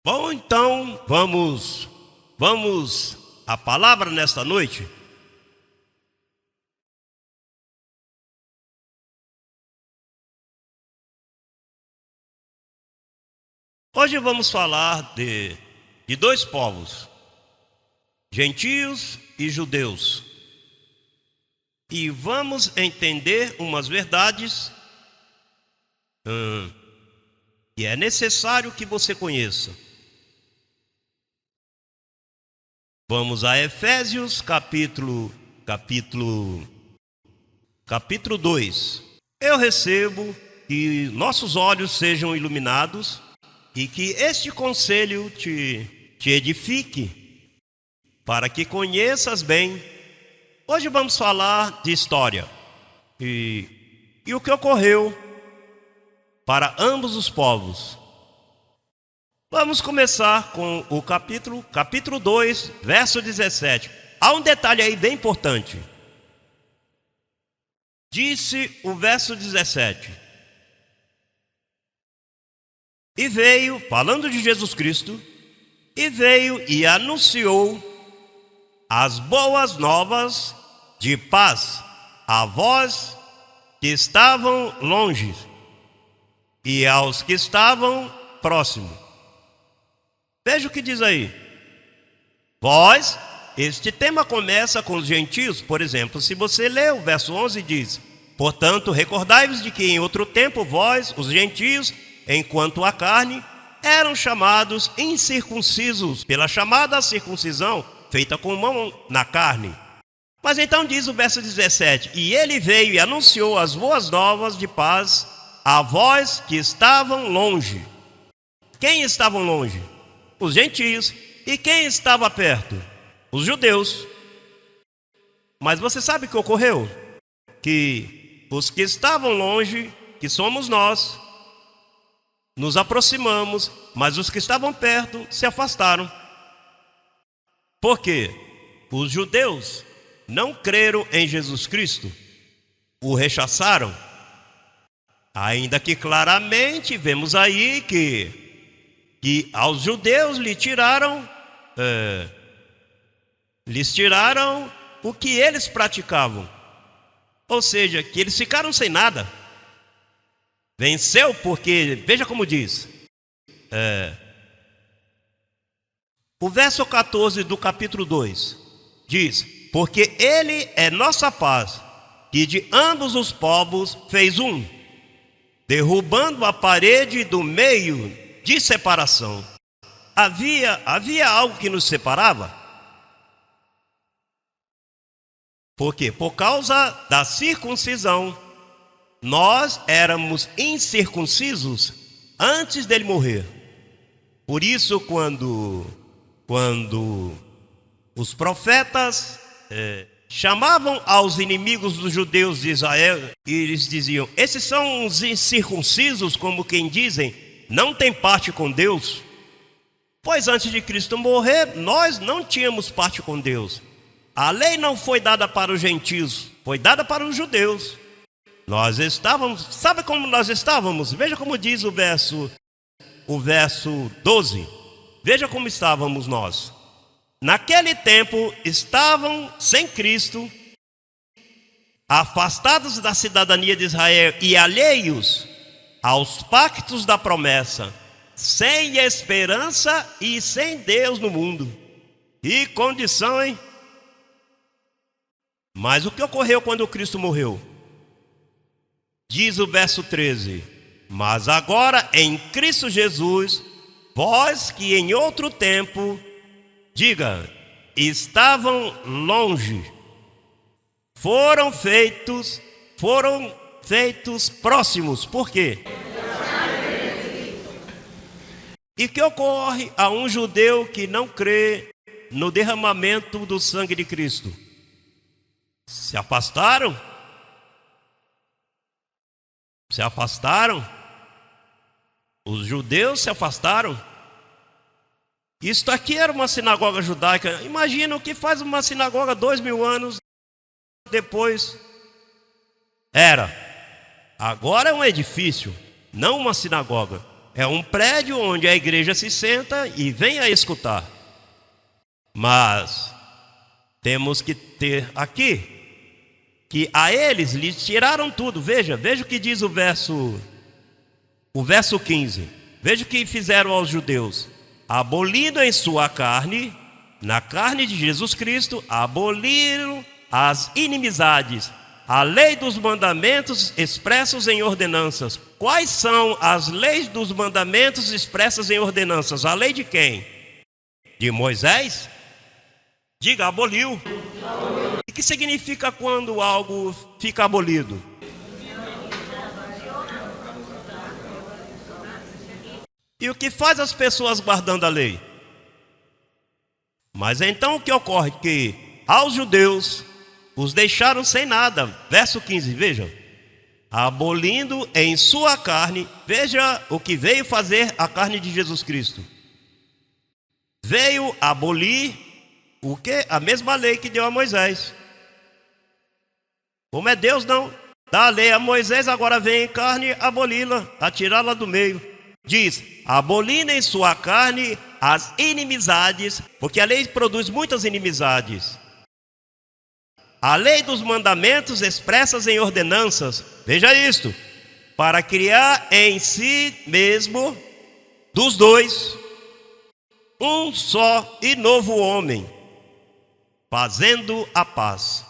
Bom, então vamos à palavra nesta noite. Hoje vamos falar de dois povos, gentios e judeus. E vamos entender umas verdades que é necessário que você conheça. Vamos a Efésios capítulo 2. Eu recebo que nossos olhos sejam iluminados e que este conselho te edifique, para que conheças bem. Hoje vamos falar de história e o que ocorreu para ambos os povos. Vamos começar com o capítulo 2, verso 17. Há um detalhe aí bem importante. Disse o verso 17: E veio, falando de Jesus Cristo, e veio e anunciou as boas novas de paz a vós que estavam longe e aos que estavam próximos. Veja o que diz aí. Vós, este tema começa com os gentios. Por exemplo, se você ler o verso 11, diz: Portanto, recordai-vos de que em outro tempo vós, os gentios, enquanto a carne, eram chamados incircuncisos pela chamada circuncisão feita com mão na carne. Mas então diz o verso 17: E ele veio e anunciou as boas novas de paz a vós que estavam longe. Quem estavam longe? Os gentios. E quem estava perto? Os judeus. Mas você sabe o que ocorreu? Que os que estavam longe, que somos nós, nos aproximamos, mas os que estavam perto se afastaram. Por quê? Os judeus não creram em Jesus Cristo, o rechaçaram. Ainda que claramente vemos aí que aos judeus lhes tiraram o que eles praticavam. Ou seja, que eles ficaram sem nada. Venceu porque, veja como diz. O verso 14 do capítulo 2 diz: Porque ele é nossa paz, que de ambos os povos fez um, derrubando a parede do meio de separação. Havia algo que nos separava. Por quê? Por causa da circuncisão. Nós éramos incircuncisos antes dele morrer. Por isso, quando os profetas chamavam aos inimigos dos judeus de Israel, e eles diziam: esses são os incircuncisos, como quem dizem, não tem parte com Deus. Pois antes de Cristo morrer, nós não tínhamos parte com Deus. A lei não foi dada para os gentios, foi dada para os judeus. Nós estávamos, sabe como nós estávamos? Veja como diz o verso 12. Veja como estávamos nós. Naquele tempo estavam sem Cristo, afastados da cidadania de Israel e alheios aos pactos da promessa, sem esperança e sem Deus no mundo. E condição, hein? Mas o que ocorreu quando Cristo morreu? Diz o verso 13: Mas agora em Cristo Jesus, vós que em outro tempo, diga, estavam longe, foram feitos próximos. Por quê? E que ocorre a um judeu que não crê no derramamento do sangue de Cristo? Se afastaram? Se afastaram? Os judeus se afastaram? Isto aqui era uma sinagoga judaica. Imagina o que faz uma sinagoga 2000 anos depois. Agora é um edifício, não uma sinagoga. É um prédio onde a igreja se senta e vem a escutar. Mas temos que ter aqui que a eles lhes tiraram tudo. Veja o que diz o verso 15. Veja o que fizeram aos judeus. Abolindo em sua carne, na carne de Jesus Cristo, aboliram as inimizades, a lei dos mandamentos expressos em ordenanças. Quais são as leis dos mandamentos expressas em ordenanças? A lei de quem? De Moisés? Diga, aboliu. O que significa quando algo fica abolido? E o que faz as pessoas guardando a lei? Mas então o que ocorre? Que aos judeus os deixaram sem nada. Verso 15, vejam. Abolindo em sua carne. Veja o que veio fazer a carne de Jesus Cristo. Veio abolir o quê? A mesma lei que deu a Moisés. Como é Deus, não dá a lei a Moisés, agora vem em carne aboli-la, atirá-la do meio. Diz, abolindo em sua carne as inimizades, porque a lei produz muitas inimizades. A lei dos mandamentos expressas em ordenanças, veja isto, para criar em si mesmo, dos dois, um só e novo homem, fazendo a paz.